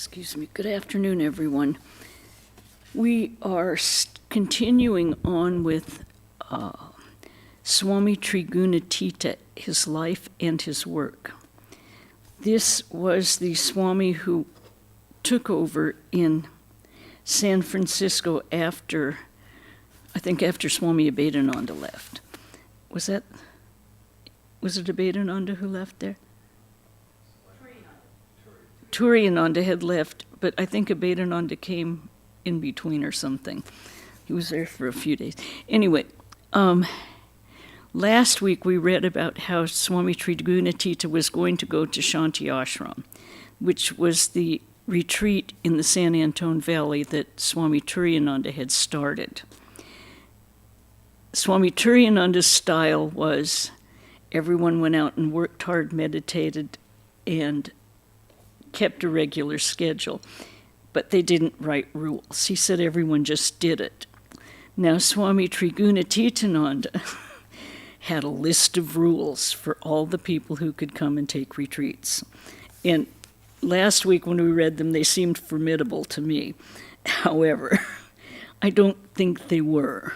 Excuse me. Good afternoon, everyone. We are continuing on with Swami Trigunatita, his life and his work. This was the Swami who took over in San Francisco after Swami Vedanta left. Was it Vedanta who left there? Turiyananda had left, but I think Vedanta came in between or something. He was there for a few days. Anyway, last week we read about how Swami Trigunatita was going to go to Shanti Ashram, which was the retreat in the San Antone Valley that Swami Trigunatita had started. Swami Trigunatita's style was everyone went out and worked hard, meditated, and kept a regular schedule, but they didn't write rules. He said everyone just did it. Now, Swami Trigunatita had a list of rules for all the people who could come and take retreats. And last week when we read them, they seemed formidable to me. However, I don't think they were.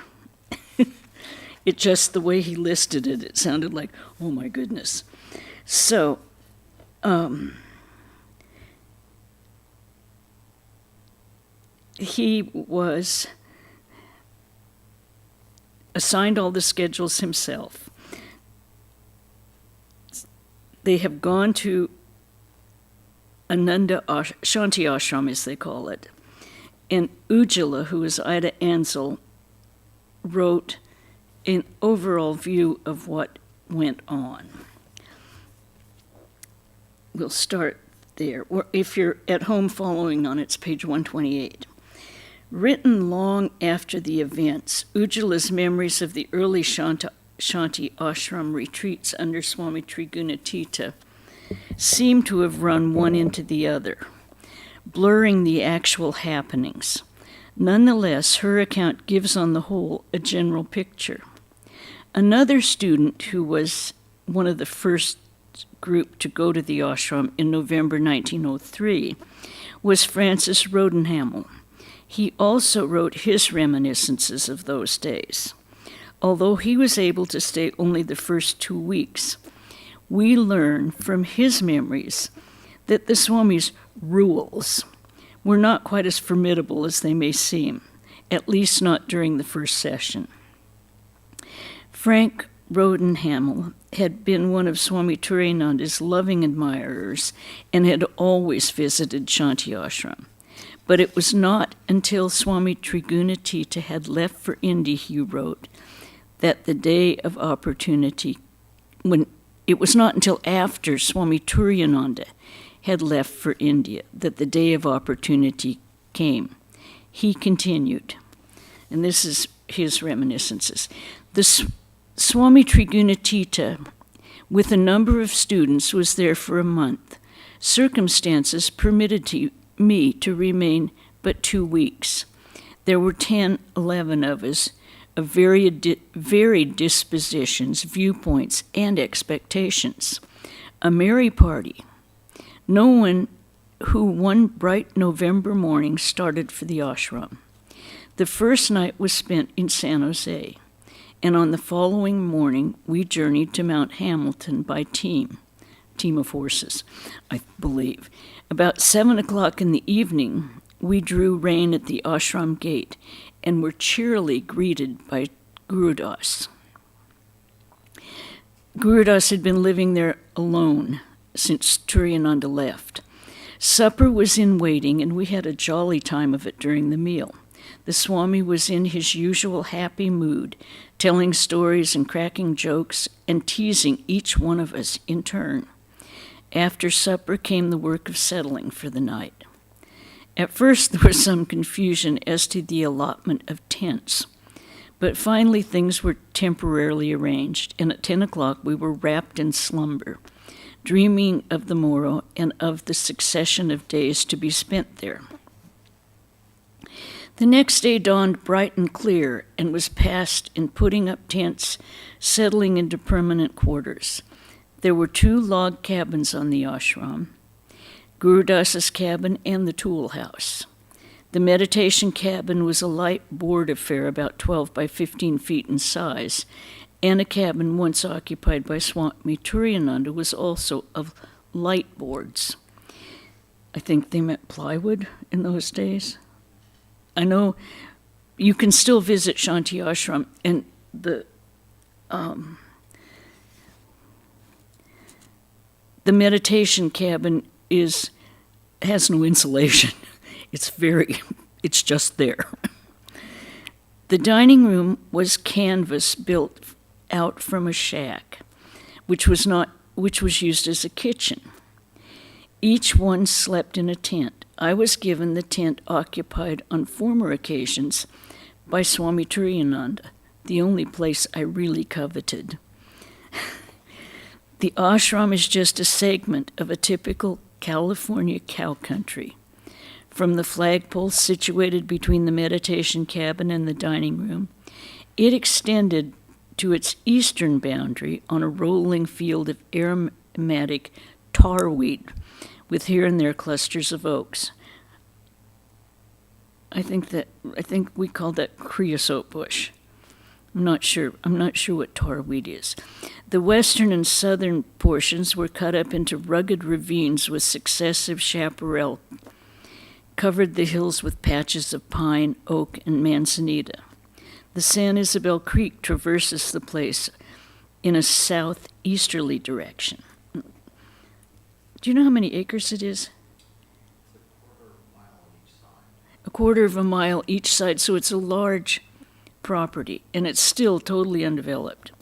It just, the way he listed it, it sounded like, oh my goodness. So, he was assigned all the schedules himself. They have gone to Shanti Ashram, as they call it. And Ujjala, who is Ida Ansel, wrote an overall view of what went on. We'll start there. Or if you're at home following on, it's page 128. Written long after the events, Ujjala's memories of the early Shanti Ashram retreats under Swami Trigunatita seem to have run one into the other, blurring the actual happenings. Nonetheless, her account gives on the whole a general picture. Another student who was one of the first group to go to the ashram in November 1903 was Francis Rodenhamel. He also wrote his reminiscences of those days. Although he was able to stay only the first 2 weeks, we learn from his memories that the Swami's rules were not quite as formidable as they may seem, at least not during the first session. Frank Rodenhamel had been one of Swami Trigunatita's loving admirers and had always visited Shanti Ashram. But it was not until Swami Trigunatita had left for India, he wrote, that the day of opportunity, it was not until after Swami Trigunatita had left for India that the day of opportunity came. He continued, and this is his reminiscences. The Swami Trigunatita, with a number of students, was there for a month. Circumstances permitted me to remain but 2 weeks. There were 11 of us, of varied dispositions, viewpoints, and expectations. A merry party. No one who one bright November morning started for the ashram. The first night was spent in San Jose, and on the following morning we journeyed to Mount Hamilton by team of horses, I believe. About 7 o'clock in the evening, we drew rein at the ashram gate and were cheerily greeted by Gurudas. Gurudas had been living there alone since Turiyananda left. Supper was in waiting, and we had a jolly time of it during the meal. The Swami was in his usual happy mood, telling stories and cracking jokes and teasing each one of us in turn. After supper came the work of settling for the night. At first there was some confusion as to the allotment of tents, but finally things were temporarily arranged, and at 10 o'clock we were wrapped in slumber, dreaming of the morrow and of the succession of days to be spent there. The next day dawned bright and clear and was passed in putting up tents, settling into permanent quarters. There were 2 log cabins on the ashram. Guru Das's cabin, and the tool house. The meditation cabin was a light board affair about 12 by 15 feet in size, and a cabin once occupied by Swami Trigunatita was also of light boards. I think they meant plywood in those days. I know you can still visit Shanti Ashram, and the meditation cabin has no insulation. It's just there. The dining room was canvas built out from a shack, which was used as a kitchen. Each one slept in a tent. I was given the tent occupied on former occasions by Swami Trigunatita, the only place I really coveted. The ashram is just a segment of a typical California cow country. From the flagpole situated between the meditation cabin and the dining room, it extended to its eastern boundary on a rolling field of aromatic tarweed with here and there clusters of oaks. I think we call that creosote bush. I'm not sure what tarweed is. The western and southern portions were cut up into rugged ravines with successive chaparral, covered the hills with patches of pine, oak, and manzanita. The San Isabel Creek traverses the place in a southeasterly direction. Do you know how many acres it is? A quarter of a mile each side, so it's a large property, and it's still totally undeveloped.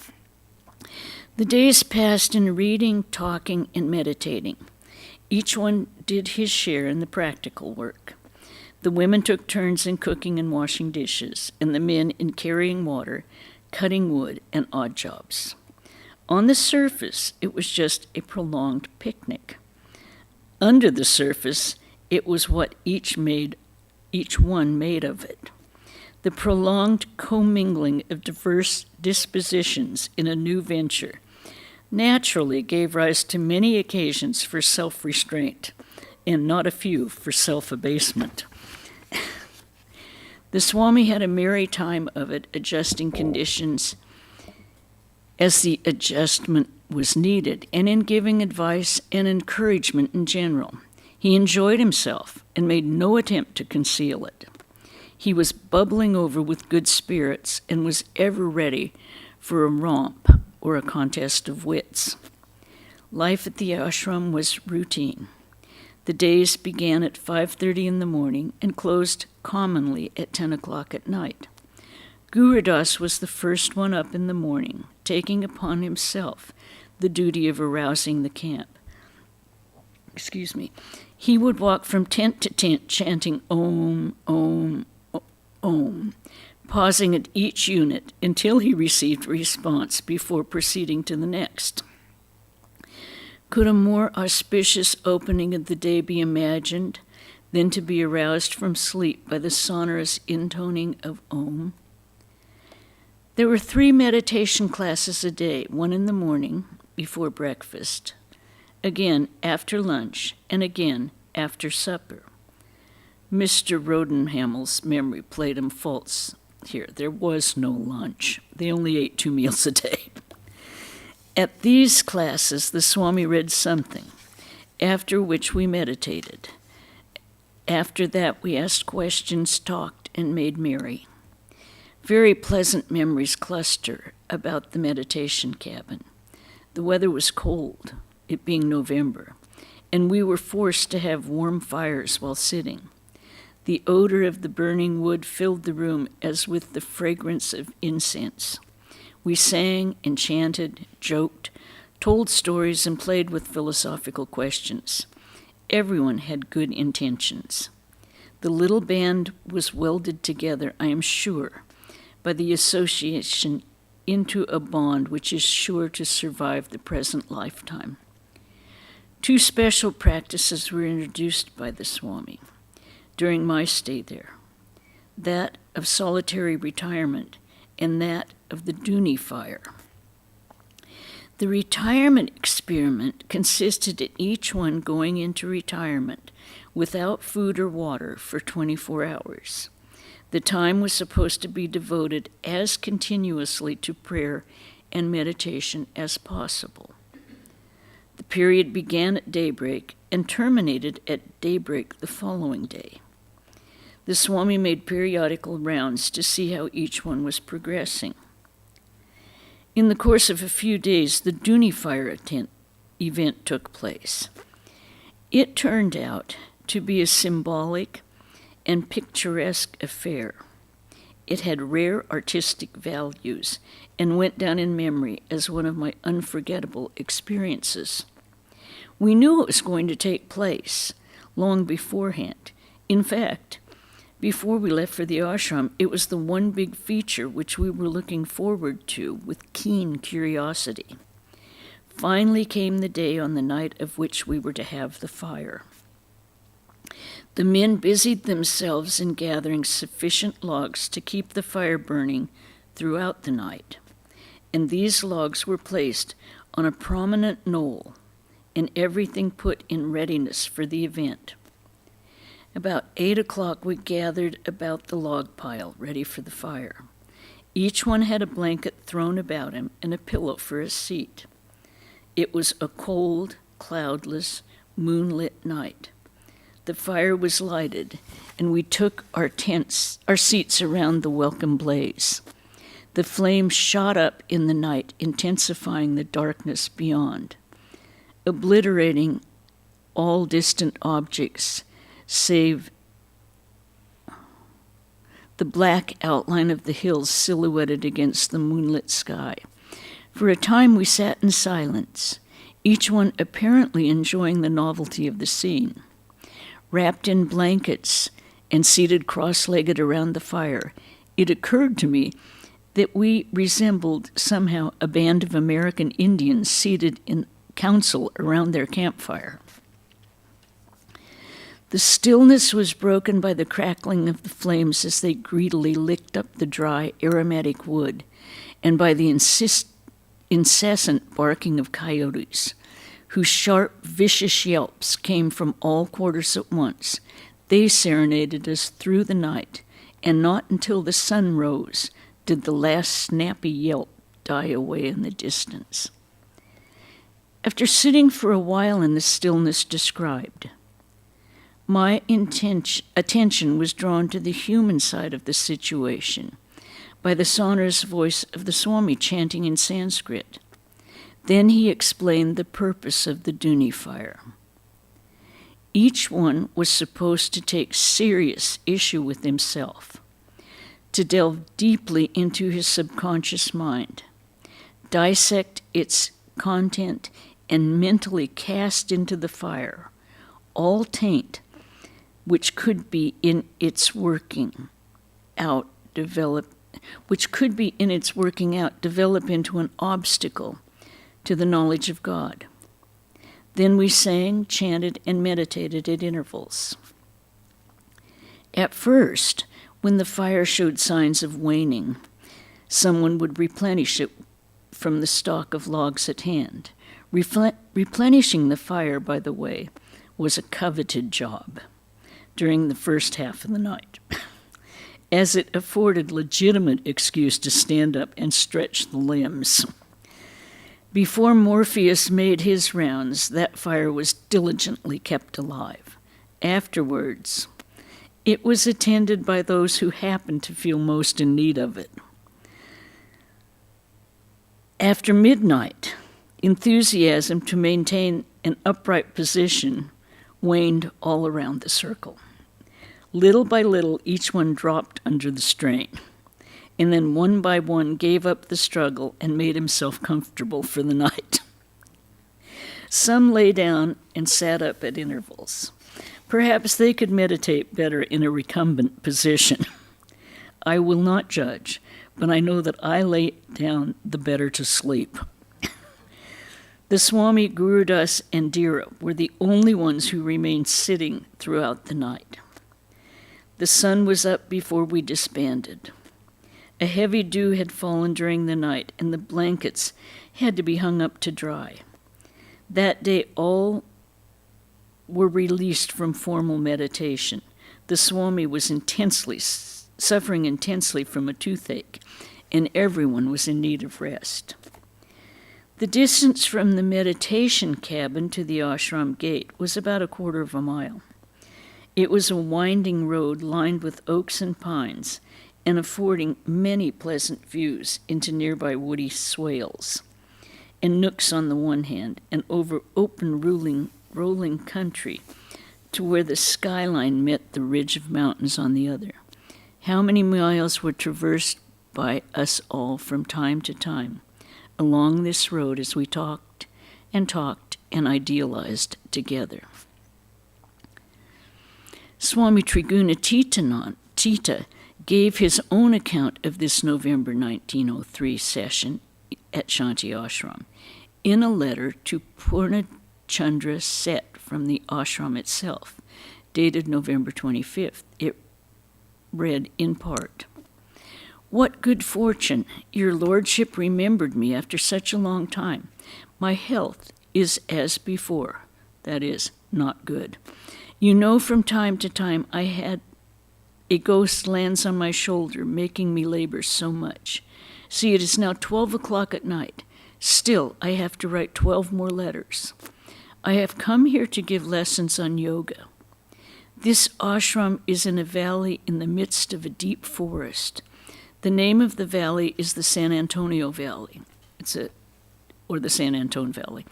The days passed in reading, talking, and meditating. Each one did his share in the practical work. The women took turns in cooking and washing dishes, and the men in carrying water, cutting wood, and odd jobs. On the surface, it was just a prolonged picnic. Under the surface, it was what each one made of it. The prolonged commingling of diverse dispositions in a new venture naturally gave rise to many occasions for self-restraint, and not a few for self-abasement. The Swami had a merry time of it, adjusting conditions as the adjustment was needed, and in giving advice and encouragement in general. He enjoyed himself and made no attempt to conceal it. He was bubbling over with good spirits and was ever ready for a romp or a contest of wits. Life at the ashram was routine. The days began at 5:30 in the morning and closed commonly at 10 o'clock at night. Guru Das was the first one up in the morning, taking upon himself the duty of arousing the camp. He would walk from tent to tent chanting Om, Om, Om, pausing at each unit until he received a response before proceeding to the next. Could a more auspicious opening of the day be imagined than to be aroused from sleep by the sonorous intoning of Om? There were 3 meditation classes a day, one in the morning before breakfast, again after lunch, and again after supper. Mr. Rodenhamel's memory played him false here. There was no lunch. They only ate 2 meals a day. At these classes, the Swami read something, after which we meditated. After that, we asked questions, talked, and made merry. Very pleasant memories cluster about the meditation cabin. The weather was cold, it being November, and we were forced to have warm fires while sitting. The odor of the burning wood filled the room as with the fragrance of incense. We sang and chanted, joked, told stories, and played with philosophical questions. Everyone had good intentions. The little band was welded together, I am sure, by the association into a bond which is sure to survive the present lifetime. 2 special practices were introduced by the Swami during my stay there, that of solitary retirement and that of the Duni fire. The retirement experiment consisted in each one going into retirement without food or water for 24 hours. The time was supposed to be devoted as continuously to prayer and meditation as possible. The period began at daybreak and terminated at daybreak the following day. The Swami made periodical rounds to see how each one was progressing. In the course of a few days, the Duni fire event took place. It turned out to be a symbolic and picturesque affair. It had rare artistic values and went down in memory as one of my unforgettable experiences. We knew it was going to take place long beforehand. In fact, before we left for the ashram, it was the one big feature which we were looking forward to with keen curiosity. Finally came the day on the night of which we were to have the fire. The men busied themselves in gathering sufficient logs to keep the fire burning throughout the night, and these logs were placed on a prominent knoll and everything put in readiness for the event. About 8 o'clock, we gathered about the log pile, ready for the fire. Each one had a blanket thrown about him and a pillow for a seat. It was a cold, cloudless, moonlit night. The fire was lighted, and we took our seats around the welcome blaze. The flames shot up in the night, intensifying the darkness beyond, obliterating all distant objects, save the black outline of the hills silhouetted against the moonlit sky. For a time we sat in silence, each one apparently enjoying the novelty of the scene. Wrapped in blankets and seated cross-legged around the fire, it occurred to me that we resembled somehow a band of American Indians seated in council around their campfire. The stillness was broken by the crackling of the flames as they greedily licked up the dry, aromatic wood, and by the incessant barking of coyotes, whose sharp, vicious yelps came from all quarters at once. They serenaded us through the night, and not until the sun rose did the last snappy yelp die away in the distance. After sitting for a while in the stillness described, my attention was drawn to the human side of the situation by the sonorous voice of the Swami chanting in Sanskrit. Then he explained the purpose of the Duni fire. Each one was supposed to take serious issue with himself, to delve deeply into his subconscious mind, dissect its content, and mentally cast into the fire all taint which could be in its working out develop into an obstacle to the knowledge of God. Then we sang, chanted, and meditated at intervals. At first, when the fire showed signs of waning, someone would replenish it from the stock of logs at hand. Replenishing the fire, by the way, was a coveted job during the first half of the night, as it afforded legitimate excuse to stand up and stretch the limbs. Before Morpheus made his rounds, that fire was diligently kept alive. Afterwards, it was attended by those who happened to feel most in need of it. After midnight, enthusiasm to maintain an upright position waned all around the circle. Little by little, each one dropped under the strain, and then one by one gave up the struggle and made himself comfortable for the night. Some lay down and sat up at intervals. Perhaps they could meditate better in a recumbent position. I will not judge, but I know that I lay down the better to sleep. The Swami, Gurudas, and Dhira were the only ones who remained sitting throughout the night. The sun was up before we disbanded. A heavy dew had fallen during the night, and the blankets had to be hung up to dry. That day, all were released from formal meditation. The Swami was suffering intensely from a toothache, and everyone was in need of rest. The distance from the meditation cabin to the ashram gate was about a quarter of a mile. It was a winding road lined with oaks and pines, and affording many pleasant views into nearby woody swales and nooks on the one hand, and over open rolling country to where the skyline met the ridge of mountains on the other. How many miles were traversed by us all from time to time along this road as we talked and idealized together. Swami Trigunatita gave his own account of this November 1903 session at Shanti Ashram in a letter to Purnachandra Seth from the ashram itself, dated November 25th. It read in part, "What good fortune! Your lordship remembered me after such a long time. My health is as before, that is, not good. You know from time to time I had a ghost lands on my shoulder, making me labor so much. See, it is now 12 o'clock at night. Still, I have to write 12 more letters. I have come here to give lessons on yoga. This ashram is in a valley in the midst of a deep forest. The name of the valley is the San Antonio Valley. Or the San Antone Valley.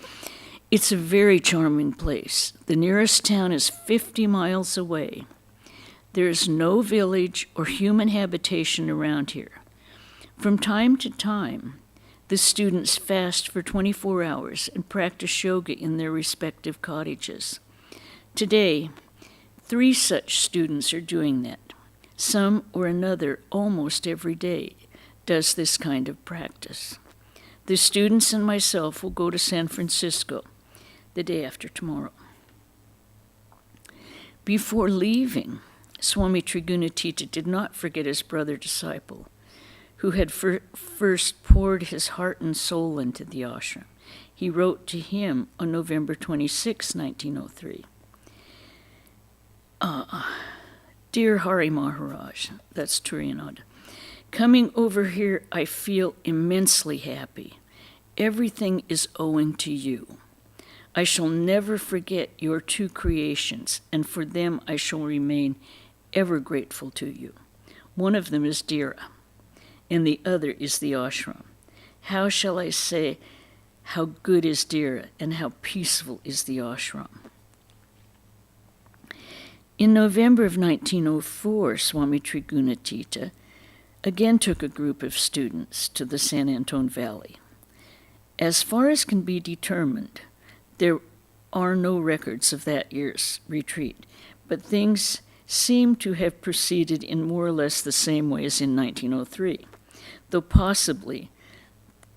It's a very charming place. The nearest town is 50 miles away. There is no village or human habitation around here. From time to time, the students fast for 24 hours and practice yoga in their respective cottages. Today, 3 such students are doing that. Some or another, almost every day, does this kind of practice. The students and myself will go to San Francisco the day after tomorrow." Before leaving, Swami Trigunatita did not forget his brother disciple, who had first poured his heart and soul into the ashram. He wrote to him on November 26, 1903. "Dear Hari Maharaj," that's Trigunatita, "coming over here I feel immensely happy. Everything is owing to you. I shall never forget your 2 creations, and for them I shall remain ever grateful to you. One of them is Dira, and the other is the ashram. How shall I say how good is Dira and how peaceful is the ashram?" In November of 1904, Swami Trigunatita again took a group of students to the San Antone Valley. As far as can be determined, there are no records of that year's retreat, but things seem to have proceeded in more or less the same way as in 1903, though possibly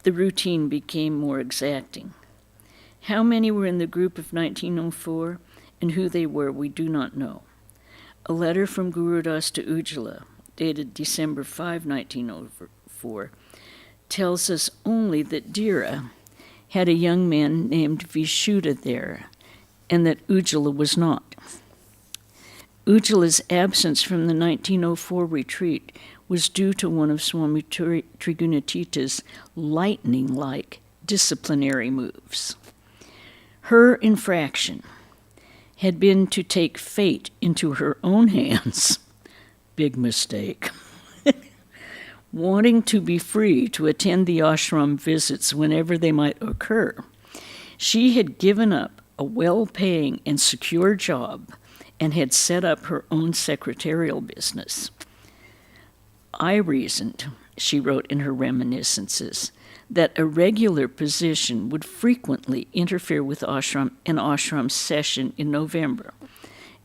the routine became more exacting. How many were in the group of 1904 and who they were, we do not know. A letter from Guru Das to Ujjwala, dated December 5, 1904, tells us only that Dira had a young man named Vishuddha there, and that Ujjwala was not. Ujjwala's absence from the 1904 retreat was due to one of Swami Trigunatita's lightning-like disciplinary moves. Her infraction had been to take fate into her own hands. Big mistake. Wanting to be free to attend the ashram visits whenever they might occur, she had given up a well-paying and secure job and had set up her own secretarial business. "I reasoned," she wrote in her reminiscences, "that a regular position would frequently interfere with an ashram session in November,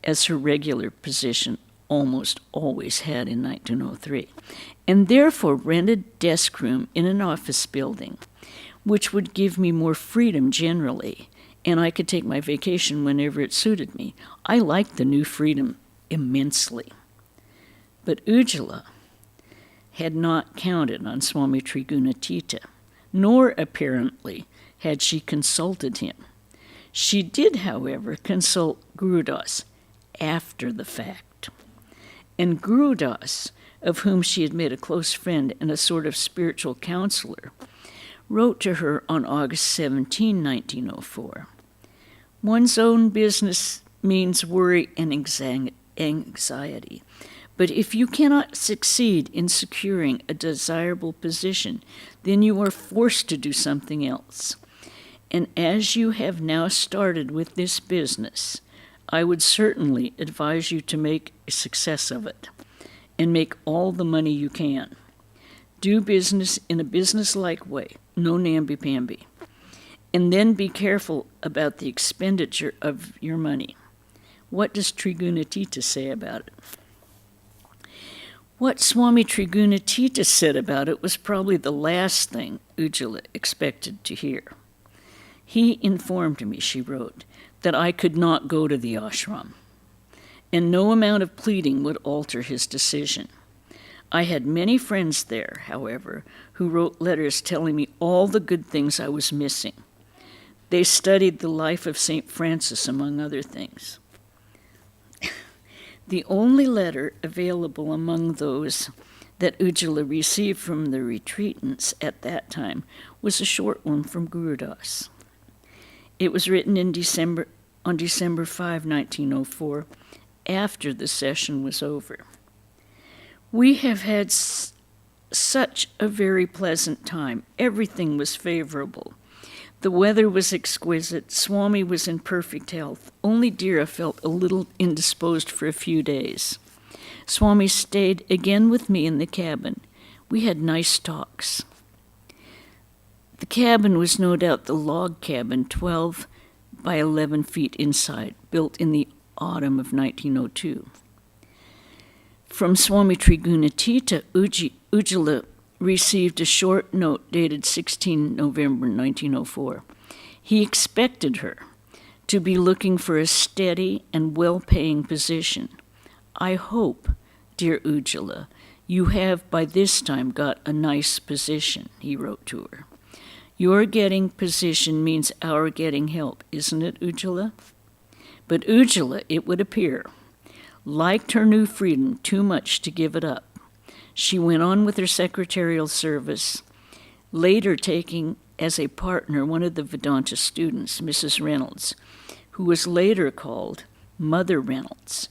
as her regular position almost always had in 1903, and therefore rented desk room in an office building, which would give me more freedom generally, and I could take my vacation whenever it suited me. I liked the new freedom immensely." But Ujjwala had not counted on Swami Trigunatita, nor apparently had she consulted him. She did, however, consult Gurudas after the fact. And Gurudas, of whom she had made a close friend and a sort of spiritual counselor, wrote to her on August 17, 1904, "One's own business means worry and anxiety. But if you cannot succeed in securing a desirable position, then you are forced to do something else. And as you have now started with this business, I would certainly advise you to make a success of it and make all the money you can. Do business in a business-like way, no namby-pamby. And then be careful about the expenditure of your money." What does Trigunatita say about it? What Swami Trigunatita said about it was probably the last thing Ujjvala expected to hear. "He informed me," she wrote, "that I could not go to the ashram, and no amount of pleading would alter his decision. I had many friends there, however, who wrote letters telling me all the good things I was missing. They studied the life of St. Francis, among other things. The only letter available among those that Ujjvala received from the retreatants at that time was a short one from Gurudas. It was written on December 5, 1904, after the session was over. We have had such a very pleasant time. Everything was favorable. The weather was exquisite. Swami was in perfect health. Only Dira felt a little indisposed for a few days. Swami stayed again with me in the cabin. We had nice talks. The cabin was no doubt the log cabin, 12 by 11 feet inside, built in the autumn of 1902. From Swami Trigunatita, Ujjvala received a short note dated 16 November 1904. He expected her to be looking for a steady and well-paying position. "I hope, dear Ujjvala, you have by this time got a nice position," he wrote to her. "Your getting position means our getting help, isn't it, Ujjvala?" But Ujjvala, it would appear, liked her new freedom too much to give it up. She went on with her secretarial service, later taking as a partner one of the Vedanta students, Mrs. Reynolds, who was later called Mother Reynolds.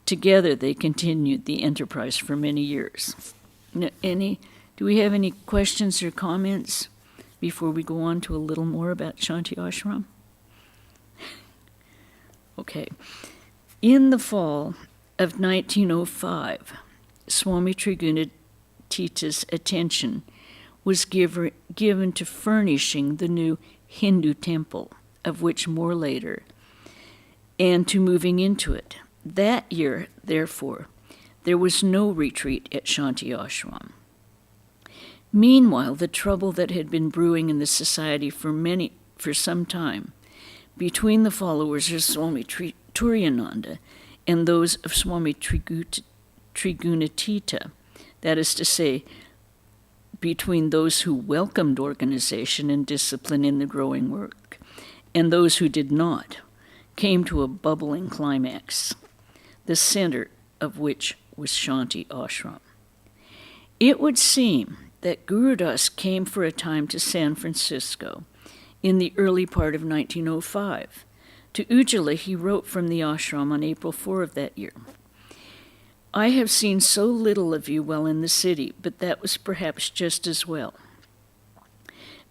Together they continued the enterprise for many years. Now, do we have any questions or comments before we go on to a little more about Shanti Ashram? Okay. In the fall of 1905, Swami Trigunatita's attention was given to furnishing the new Hindu temple, of which more later, and to moving into it. That year, therefore, there was no retreat at Shanti Ashram. Meanwhile, the trouble that had been brewing in the society for some time between the followers of Swami Trigunatita and those of Swami Trigunatita, that is to say, between those who welcomed organization and discipline in the growing work and those who did not, came to a bubbling climax, the center of which was Shanti Ashram. It would seem that Gurudas came for a time to San Francisco in the early part of 1905. To Ujjvala, he wrote from the ashram on April 4 of that year. "I have seen so little of you while in the city, but that was perhaps just as well.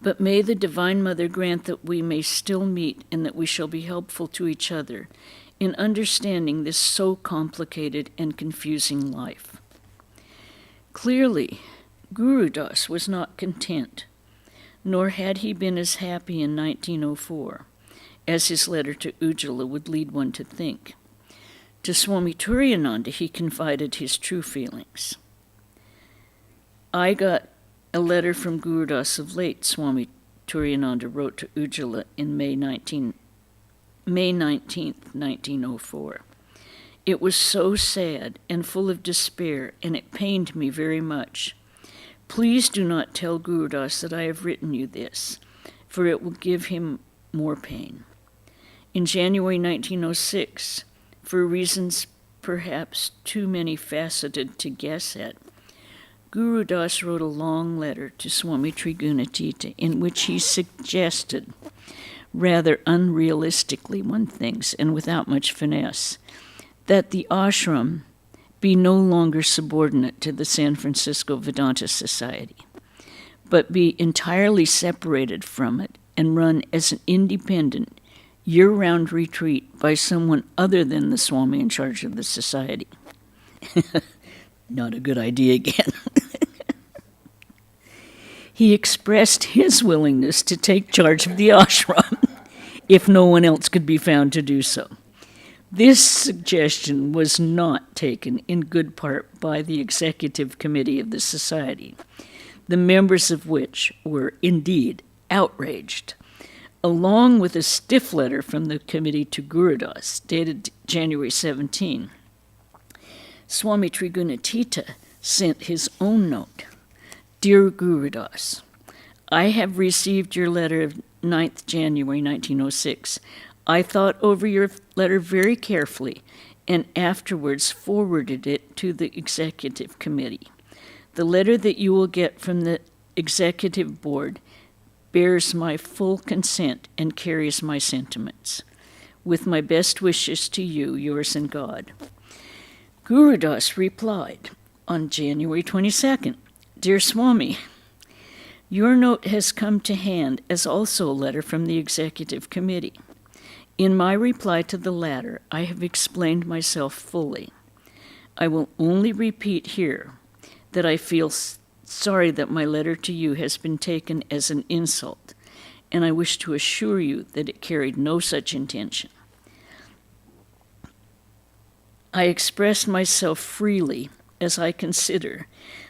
But may the Divine Mother grant that we may still meet and that we shall be helpful to each other in understanding this so complicated and confusing life." Clearly, Gurudas was not content, nor had he been as happy in 1904, as his letter to Ujjvala would lead one to think. To Swami Trigunatita, he confided his true feelings. "I got a letter from Gurudas of late," Swami Trigunatita wrote to Ujjvala in May 19th, 1904. "It was so sad and full of despair, and it pained me very much. Please do not tell Guru Das that I have written you this, for it will give him more pain. In January 1906, for reasons perhaps too many faceted to guess at, Guru Das wrote a long letter to Swami Trigunatita in which he suggested, rather unrealistically one thinks, and without much finesse, that the ashram be no longer subordinate to the San Francisco Vedanta Society, but be entirely separated from it and run as an independent, year-round retreat by someone other than the Swami in charge of the society. Not a good idea again. He expressed his willingness to take charge of the ashram if no one else could be found to do so. This suggestion was not taken in good part by the executive committee of the society, the members of which were indeed outraged. Along with a stiff letter from the committee to Guru Das, dated January 17, Swami Trigunatita sent his own note. Dear Guru Das, I have received your letter of 9th January 1906. I thought over your letter very carefully and afterwards forwarded it to the executive committee. The letter that you will get from the executive board bears my full consent and carries my sentiments. With my best wishes to you, yours and God. Guru Das replied on January 22nd, Dear Swami, your note has come to hand as also a letter from the executive committee. In my reply to the latter, I have explained myself fully. I will only repeat here that I feel sorry that my letter to you has been taken as an insult, and I wish to assure you that it carried no such intention. I expressed myself freely as I consider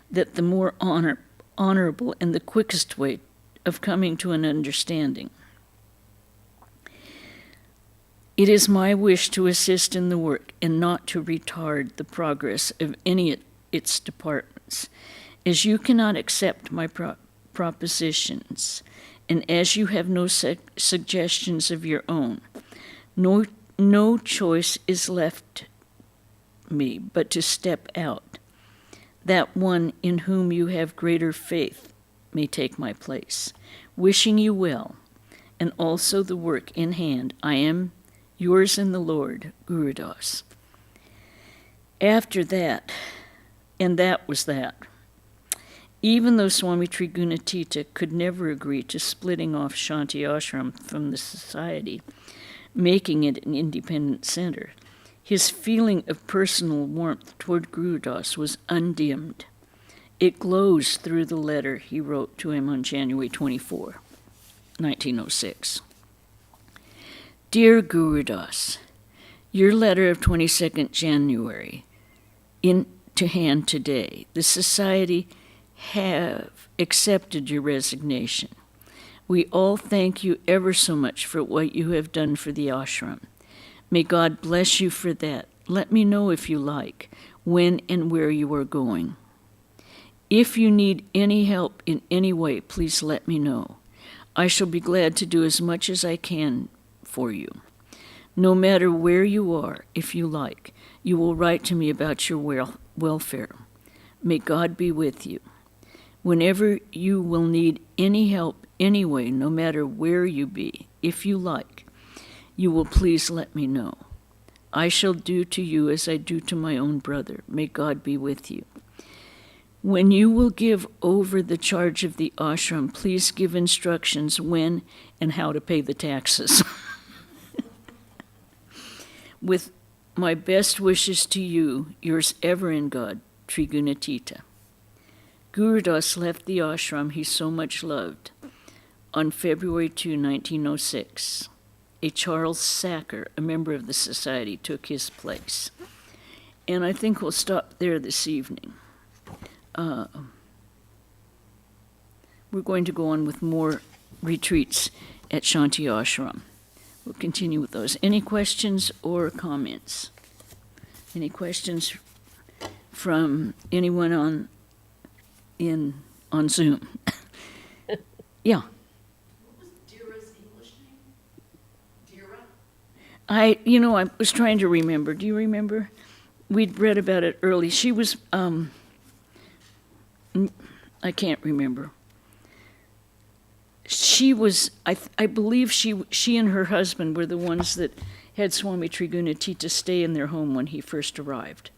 that the more honorable and the quickest way of coming to an understanding. It is my wish to assist in the work and not to retard the progress of any of its departments. As you cannot accept my propositions, and as you have no suggestions of your own, no choice is left me but to step out. That one in whom you have greater faith may take my place. Wishing you well, and also the work in hand, I am yours in the Lord, Guru Das. After that, and that was that. Even though Swami Trigunatita could never agree to splitting off Shanti Ashram from the society, making it an independent center, his feeling of personal warmth toward Guru Das was undimmed. It glows through the letter he wrote to him on January 24, 1906. Dear Guru Das, your letter of 22nd January, to hand today, the Society have accepted your resignation. We all thank you ever so much for what you have done for the ashram. May God bless you for that. Let me know if you like, when and where you are going. If you need any help in any way, please let me know. I shall be glad to do as much as I can for you. No matter where you are, if you like, you will write to me about your welfare. May God be with you. Whenever you will need any help anyway, no matter where you be, if you like, you will please let me know. I shall do to you as I do to my own brother. May God be with you. When you will give over the charge of the ashram, please give instructions when and how to pay the taxes. With my best wishes to you, yours ever in God, Trigunatita. Guru Das left the ashram he so much loved on February 2, 1906. A Charles Sacker, a member of the society, took his place. And I think we'll stop there this evening. We're going to go on with more retreats at Shanti Ashram. We'll continue with those. Any questions or comments? Any questions from anyone in on Zoom. Yeah. What was Dira's English name? Dira? I was trying to remember. Do you remember? We'd read about it early. She was, I can't remember. She was, I believe she and her husband were the ones that had Swami Trigunatita stay in their home when he first arrived.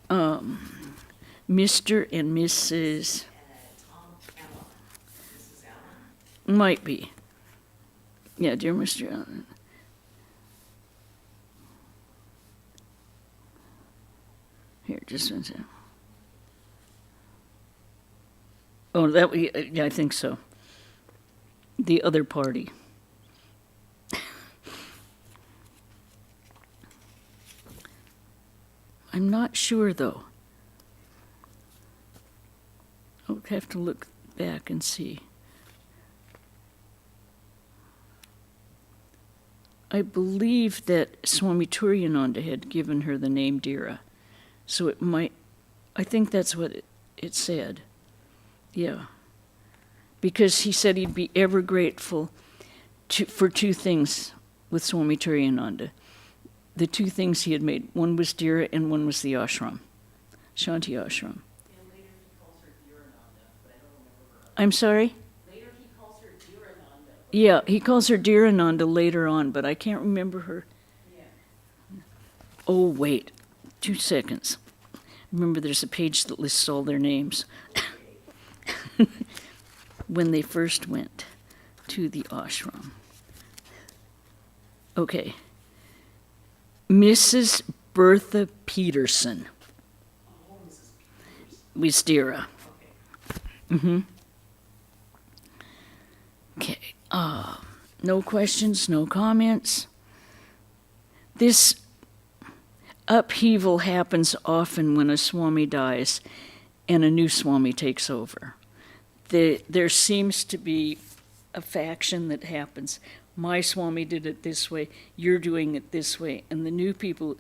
Mr. and Mrs. Allen. Mrs. Allen? Might be. Yeah, dear Mr. Allen. Here, just one second. Oh, yeah, I think so. The other party. I'm not sure, though. I'll have to look back and see. I believe that Swami Trigunatita had given her the name Dira. So it might, I think that's what it said. Yeah. Because he said he'd be ever grateful for two things with Swami Trigunatita. The two things he had made. One was Dira and one was the ashram, Shanti ashram. And later he calls her Dhirananda, but I don't remember her. I'm sorry? Later he calls her Dhirananda. Yeah, he calls her Dhirananda later on, but I can't remember her. Yeah. Oh, wait. 2 seconds. Remember, there's a page that lists all their names. When they first went to the ashram. Okay. Mrs. Bertha Peterson. Oh, Mrs. Peters. Was Dira. Okay. Okay. No questions, no comments. This upheaval happens often when a Swami dies and a new Swami takes over. There seems to be a faction that happens. My Swami did it this way, you're doing it this way, and the new people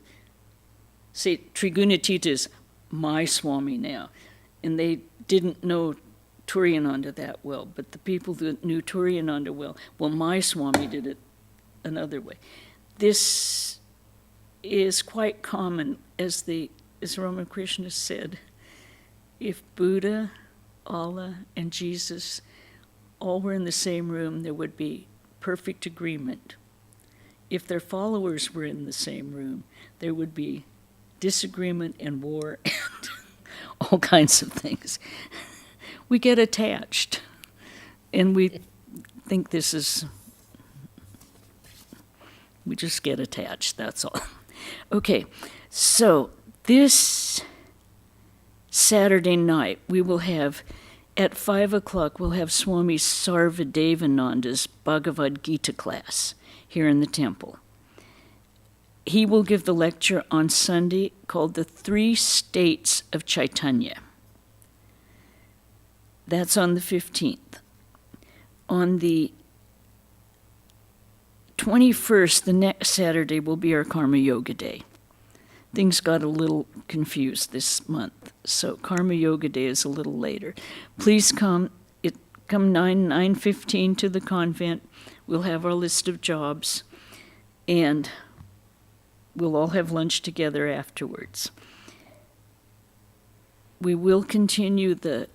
say Trigunatita is my Swami now. And they didn't know Turiyananda that well, but the people that knew Turiyananda well, my Swami did it another way. This is quite common, as Ramakrishna said. If Buddha, Allah, and Jesus all were in the same room, there would be perfect agreement. If their followers were in the same room, there would be disagreement and war and all kinds of things. We get attached, and we think we just get attached, that's all. Okay, so this Saturday night, we will have, at 5 o'clock, we'll have Swami Sarvadevananda's Bhagavad Gita class here in the temple. He will give the lecture on Sunday called The Three States of Chaitanya. That's on the 15th. On the 21st, the next Saturday, will be our Karma Yoga Day. Things got a little confused this month, so Karma Yoga Day is a little later. Please come. Come 9:15 to the convent. We'll have our list of jobs, and we'll all have lunch together afterwards. We will continue the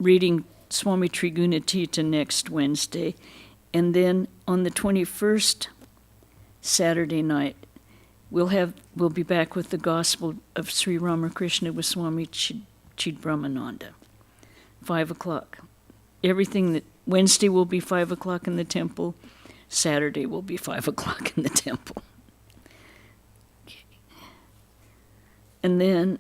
reading Swami Trigunatita next Wednesday, and then on the 21st, Saturday night, we'll be back with the Gospel of Sri Ramakrishna with Swami Chidbrahmananda, 5 o'clock. Wednesday will be 5 o'clock in the temple. Saturday will be 5 o'clock in the temple. Okay. And then,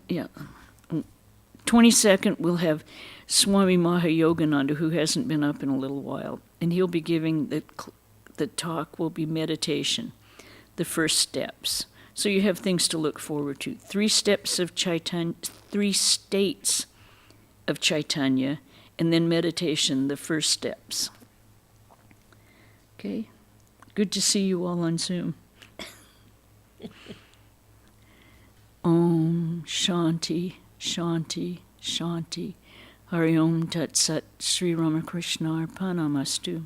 22nd, we'll have Swami Mahayogananda, who hasn't been up in a little while, and he'll be giving the talk will be meditation, the first steps. So you have things to look forward to. 3 states of Chaitanya, and then meditation, the first steps. Okay? Good to see you all on Zoom. Om Shanti, Shanti, Shanti. Hari Om Tat Sat Sri Ramakrishna Arpanamastu.